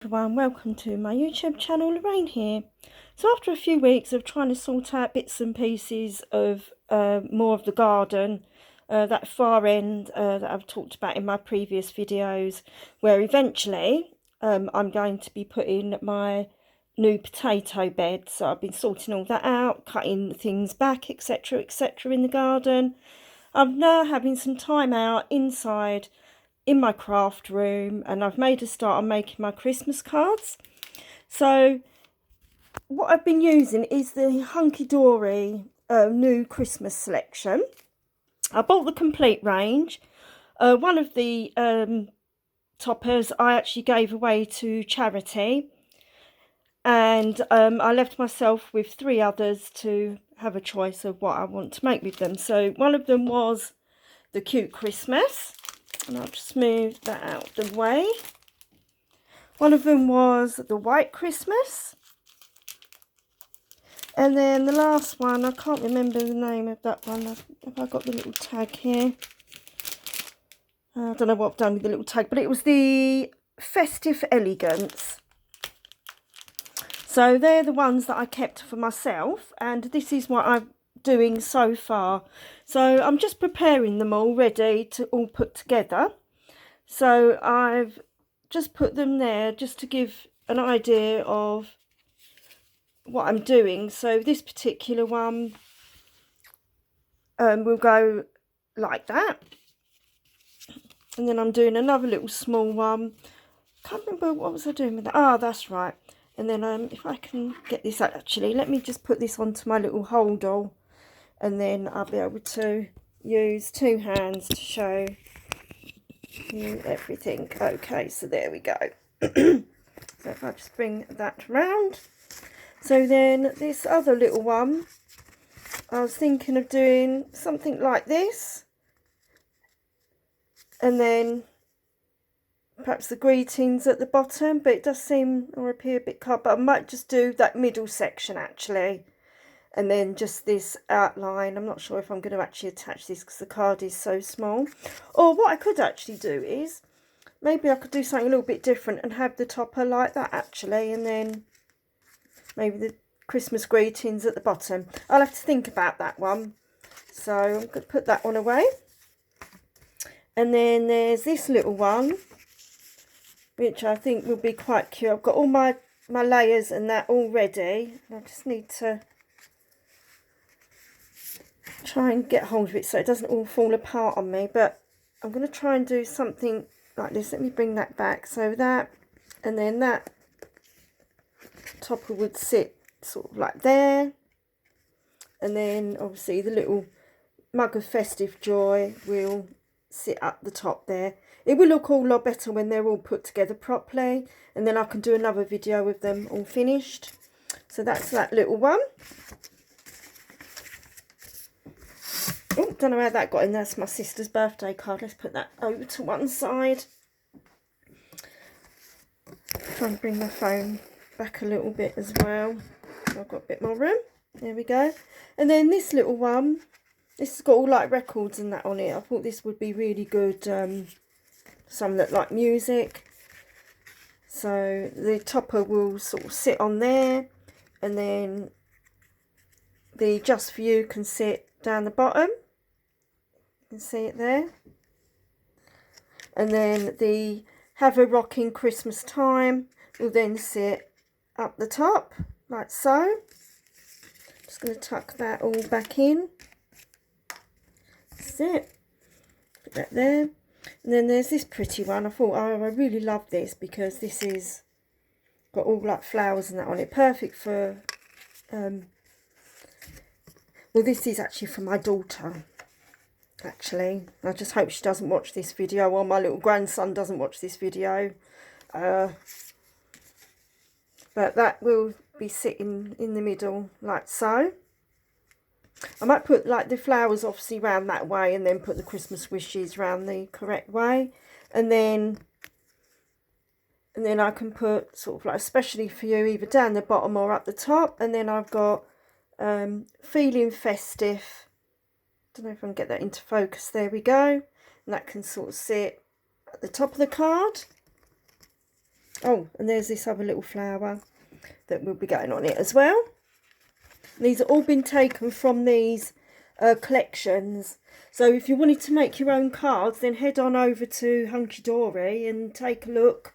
Everyone, welcome to my YouTube channel. Lorraine here. So after a few weeks of trying to sort out bits and pieces of more of the garden, that far end that I've talked about in my previous videos, where eventually I'm going to be putting my new potato bed. So I've been sorting all that out, cutting things back, etc, etc in the garden. I'm now having some time out inside in my craft room, and I've made a start on making my Christmas cards. So what I've been using is the Hunkydory new Christmas selection. I bought the complete range. One of the toppers I actually gave away to charity, and I left myself with 3 others to have a choice of what I want to make with them. So one of them was the cute Christmas, and I'll just move that out of the way. One of them was the white Christmas, and then the last one, I can't remember the name of that one. Have I got the little tag here? I don't know what I've done with the little tag, but it was the Festive Elegance. So they're the ones that I kept for myself, and this is what I'm doing so far. So I'm just preparing them all ready to all put together. So I've just put them there just to give an idea of what I'm doing. So this particular one will go like that, and then I'm doing another little small one. Can't remember what was I doing with that. Ah, that's right. And then if I can get this out, actually, let me just put this onto my little holder, and then I'll be able to use 2 hands to show you everything. Okay, so there we go. So if I just bring that round. So then this other little one, I was thinking of doing something like this, and then perhaps the greetings at the bottom, but it does seem or appear a bit cut, but I might just do that middle section actually, and then just this outline. I'm not sure if I'm going to actually attach this because the card is so small. Or what I could actually do is maybe I could do something a little bit different and have the topper like that actually, and then maybe the Christmas greetings at the bottom. I'll have to think about that one. So I'm going to put that one away. And then there's this little one, which I think will be quite cute. I've got all my layers and that all ready. I just need to try and get hold of it so it doesn't all fall apart on me. But I'm going to try and do something like this. Let me bring that back. So that, and then that topper would sit sort of like there. And then obviously the little mug of festive joy will sit up the top there. It will look all a lot better when they're all put together properly, and then I can do another video with them all finished. So that's that little one. Oh, don't know how that got in. That's my sister's birthday card. Let's put that over to one side. Try and bring my phone back a little bit as well, so I've got a bit more room. There we go. And then this little one, this has got all like records and that on it. I thought this would be really good, some that like music. So the topper will sort of sit on there, and then the Just For You can sit down the bottom. You can see it there. And then the Have a Rocking Christmas Time will then sit up the top, like so. Just going to tuck that all back in. That's it. Put that there. And then there's this pretty one. I thought, oh, I really love this because this is got all like flowers and that on it. Perfect for, well, this is actually for my daughter, actually. I just hope she doesn't watch this video, or my little grandson doesn't watch this video. But that will be sitting in the middle like so. I might put like the flowers obviously round that way, and then put the Christmas wishes round the correct way, and then I can put sort of like especially for you either down the bottom or up the top. And then I've got Feeling Festive. Don't know if I can get that into focus. There we go. And that can sort of sit at the top of the card. Oh, and there's this other little flower that will be going on it as well. These have all been taken from these collections. So if you wanted to make your own cards, then head on over to Hunkydory and take a look.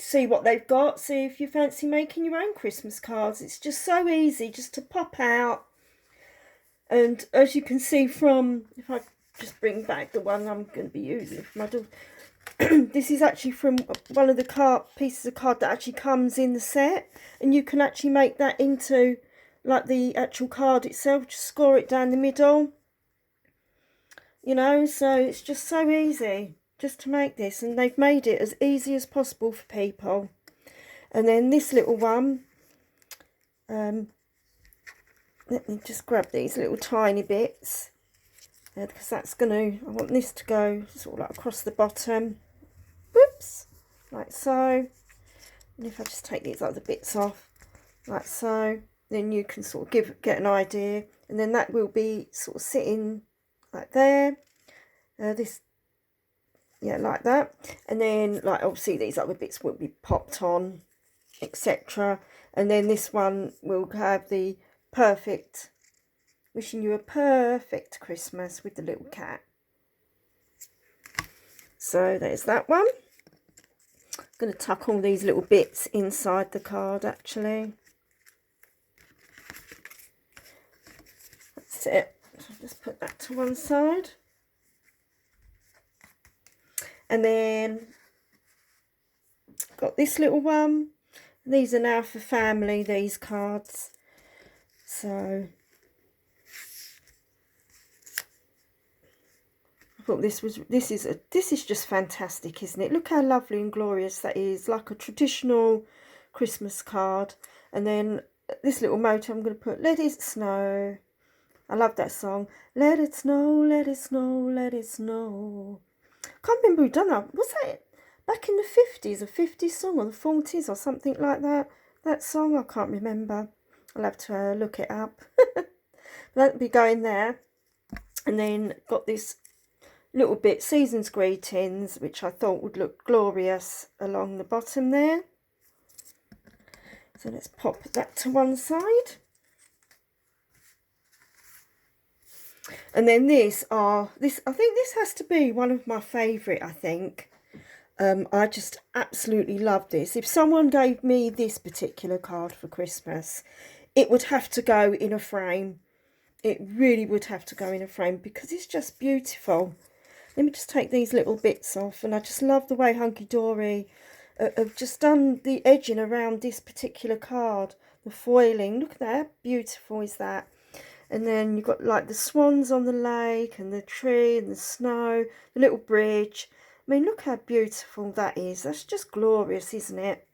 See what they've got. See if you fancy making your own Christmas cards. It's just so easy just to pop out. And as you can see from, if I just bring back the one I'm going to be using for my daughter. This is actually from one of the pieces of card that actually comes in the set, and you can actually make that into like the actual card itself. Just score it down the middle, you know. So it's just so easy just to make this, and they've made it as easy as possible for people. And then this little one, let me just grab these little tiny bits, because that's I want this to go sort of like across the bottom. Whoops, like so. And if I just take these other bits off, like so, then you can sort of get an idea. And then that will be sort of sitting like there. Yeah, like that. And then, like, obviously these other bits will be popped on, etc. And then this one will have the perfect, wishing you a perfect Christmas with the little cat. So there's that one. I'm going to tuck all these little bits inside the card actually. That's it. So I'll just put that to one side. And then got this little one. These are now for family, these cards. So I thought this is just fantastic, isn't it? Look how lovely and glorious that is, like a traditional Christmas card. And then this little motto I'm going to put, let it snow. I love that song. Let it snow, let it snow, let it snow. Can't remember who done that. Was that back in the 50s, a 50s song, or the 40s or something like that? That song, I can't remember. I'll have to look it up. That'll be going there. And then got this little bit, season's greetings, which I thought would look glorious along the bottom there. So let's pop that to one side. And then I think this has to be one of my favourite, I think. I just absolutely love this. If someone gave me this particular card for Christmas, it would have to go in a frame. It really would have to go in a frame because it's just beautiful. Let me just take these little bits off, and I just love the way Hunkydory have just done the edging around this particular card. The foiling, look at that, how beautiful is that? And then you've got like the swans on the lake and the tree and the snow, the little bridge. I mean, look how beautiful that is. That's just glorious, isn't it?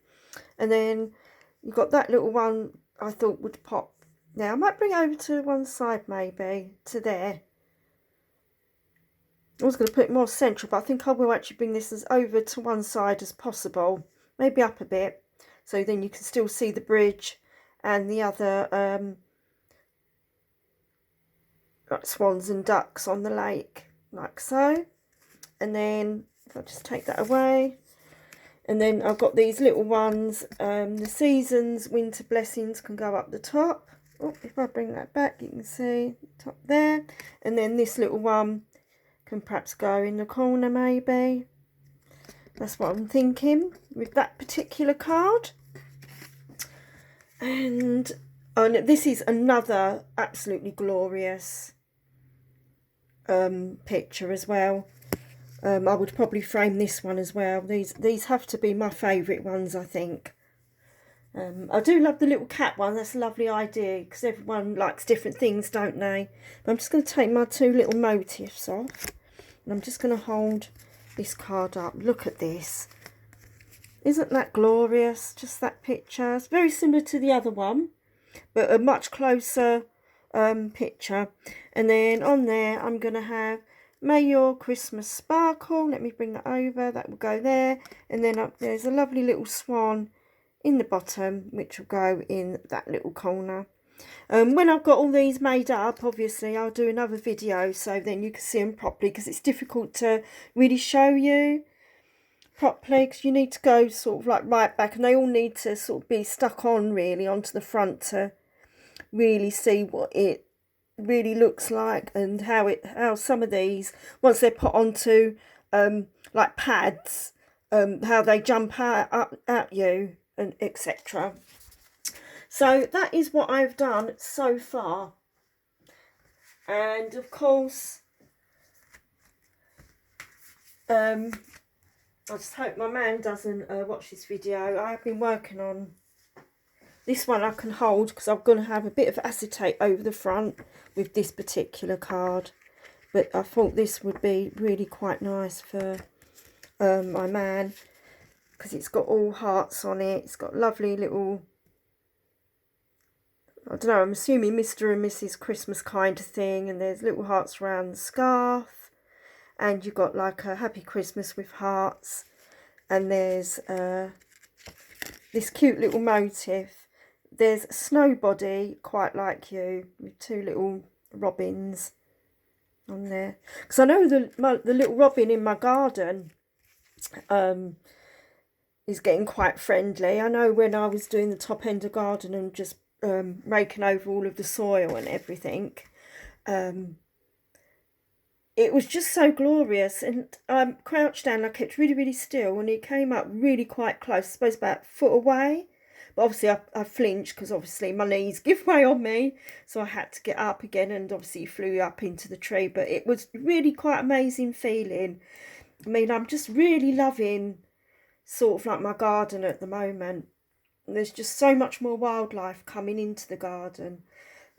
And then you've got that little one I thought would pop. Now, I might bring it over to one side maybe, to there. I was going to put it more central, but I think I will actually bring this as over to one side as possible. Maybe up a bit. So then you can still see the bridge and the other like swans and ducks on the lake, like so. And then if I just take that away, and then I've got these little ones, the seasons, winter blessings can go up the top. Oh, if I bring that back, you can see top there. And then this little one can perhaps go in the corner maybe. That's what I'm thinking with that particular card. And this is another absolutely glorious picture as well. I would probably frame this one as well. These have to be my favourite ones, I think. I do love the little cat one. That's a lovely idea because everyone likes different things, don't they? But I'm just going to take my two little motifs off, and I'm just going to hold this card up. Look at this. Isn't that glorious? Just that picture. It's very similar to the other one, but a much closer picture. And then on there I'm going to have may your Christmas sparkle. Let me bring that over. That will go there. And then up there's a lovely little swan in the bottom, which will go in that little corner. When I've got all these made up, obviously I'll do another video so then you can see them properly, because it's difficult to really show you. properly, because you need to go sort of like right back, and they all need to sort of be stuck on really onto the front to really see what it really looks like, and how some of these, once they're put onto like pads, how they jump out up at you, and etc. So that is what I've done so far. And of course, I just hope my man doesn't watch this video. I've been working on this one. I can hold because I'm going to have a bit of acetate over the front with this particular card. But I thought this would be really quite nice for my man, because it's got all hearts on it. It's got lovely little, I don't know, I'm assuming Mr. and Mrs. Christmas kind of thing. And there's little hearts around the scarf. And you've got like a Happy Christmas with hearts. And there's this cute little motif. There's a snow body, quite like you, with two little robins on there. Because I know the little robin in my garden is getting quite friendly. I know when I was doing the top end of garden and just raking over all of the soil and everything, it was just so glorious. And I crouched down, I kept really still, and it came up really quite close, I suppose about a foot away. But obviously I flinched, because obviously my knees give way on me, so I had to get up again, and obviously he flew up into the tree. But it was really quite amazing feeling. I mean, I'm just really loving sort of like my garden at the moment. There's just so much more wildlife coming into the garden.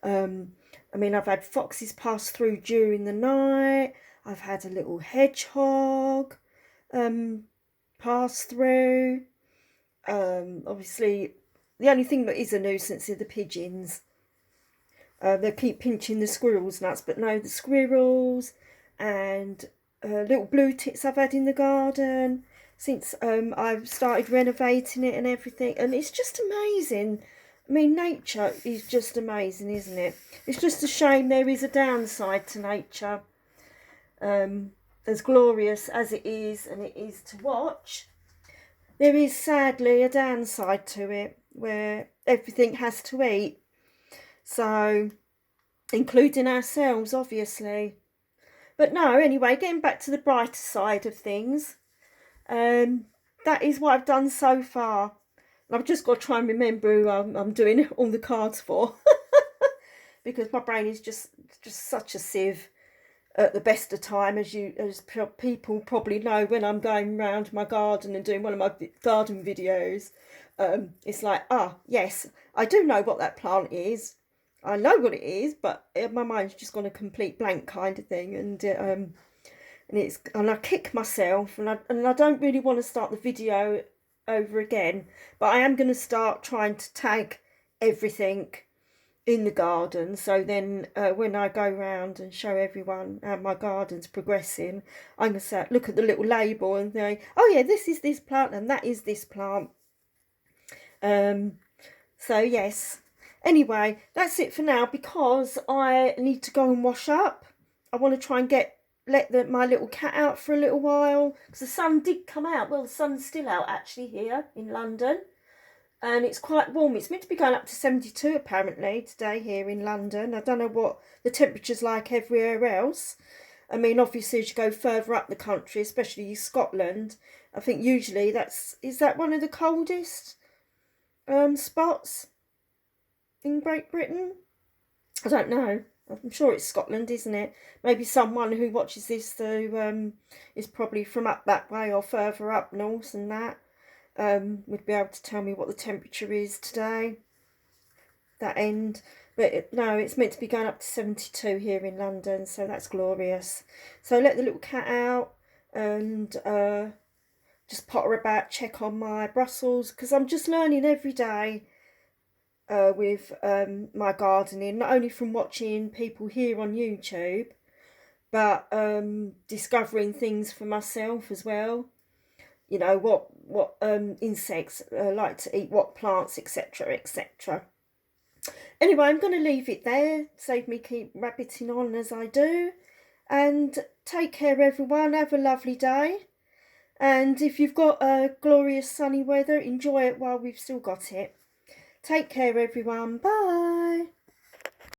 I mean, I've had foxes pass through during the night. I've had a little hedgehog pass through. Obviously, the only thing that is a nuisance are the pigeons. They keep pinching the squirrels' nuts, but no, the squirrels and little blue tits I've had in the garden since I've started renovating it and everything. And it's just amazing. I mean, nature is just amazing, isn't it? It's just a shame there is a downside to nature. As glorious as it is, and it is to watch, there is sadly a downside to it, where everything has to eat. So, including ourselves, obviously. But no, anyway, getting back to the brighter side of things, that is what I've done so far. I've just got to try and remember who I'm doing all the cards for. Because my brain is just such a sieve at the best of time, as people probably know. When I'm going around my garden and doing one of my garden videos, it's like, yes, I do know what that plant is. I know what it is, but my mind's just gone a complete blank kind of thing. And I kick myself, and I don't really want to start the video over again, but I am going to start trying to tag everything in the garden, so then when I go around and show everyone how my garden's progressing, I'm going to look at the little label and say, oh yeah, this is this plant and that is this plant. So yes, anyway, that's it for now, because I need to go and wash up. I want to try and let my little cat out for a little while, because the sun did come out. Well, the sun's still out actually here in London, and it's quite warm. It's meant to be going up to 72 apparently today here in London. I don't know what the temperature's like everywhere else. I mean, obviously as you go further up the country, especially Scotland, I think usually is that one of the coldest spots in Great Britain? I don't know. I'm sure it's Scotland, isn't it? Maybe someone who watches this though is probably from up that way or further up north and that would be able to tell me what the temperature is today, that end. But no, it's meant to be going up to 72 here in London, so that's glorious. So let the little cat out and just potter about, check on my Brussels, because I'm just learning every day with my gardening, not only from watching people here on YouTube, but discovering things for myself as well. You know, what insects like to eat what plants, etc, etc. Anyway, I'm going to leave it there, save me keep rabbiting on as I do, and take care everyone, have a lovely day, And if you've got glorious sunny weather, enjoy it while we've still got it. Take care, everyone. Bye.